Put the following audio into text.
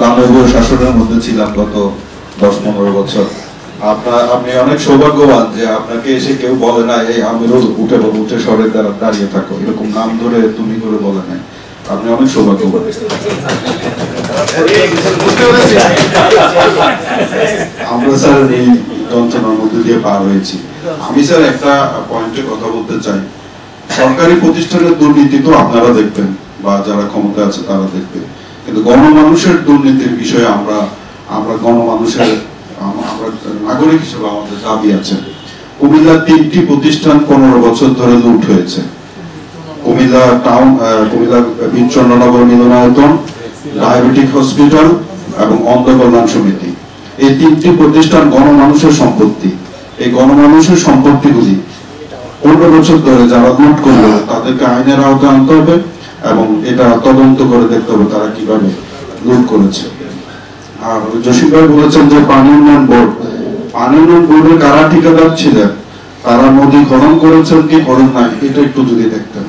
দানবীয় শাসনের মধ্যে ছিলাম গত 10-15 বছর। আপনি অনেক সৌভাগ্যবান যে আপনাকে এসে কেউ বলে না এই আমিরুল উঠে সরে দাঁড়িয়ে থাকো, এরকম নাম ধরে তুমি করে বলে নাই। আপনি অনেক সৌভাগ্যবান। আমরা স্যার এই যন্ত্রণার মধ্যে দিয়ে পার হয়েছি। আমি স্যার একটা পয়েন্টে কথা বলতে চাই। সরকারি প্রতিষ্ঠানের দুর্নীতি তো আপনারা দেখবেন বা যারা ক্ষমতা আছে তারা দেখবে, কিন্তু গণমানুষের দুর্নীতির বিষয়ে আমরা গণমানুষের আমরা নাগরিক হিসেবে আমাদের দাবি আছে। কুমিল্লার 3টি প্রতিষ্ঠান 15 বছর ধরে লুট হয়েছে। কুমিল্লা টাউন, কুমিল্লা বীরচন্দ্রনগর মিলনায়তন, ডায়াবেটিক হসপিটাল এবং অন্ধ কল্যাণ সমিতি। এই 3টি প্রতিষ্ঠান গণমানুষের সম্পত্তি। এই গণমানুষের সম্পত্তিগুলি 15 বছর ধরে যারা লুট করবে তাদেরকে আইনের আওতায় আনতে হবে এবং এটা তদন্ত করে দেখতে হবে তারা কিভাবে লুট করেছে। আর জসিম ভাই বলেছেন যে পানি উন্নয়ন বোর্ডের কারা ঠিকাদার ছিলেন, তারা নদী খনন করেছেন কি করেন নাই, এটা একটু যদি দেখতেন।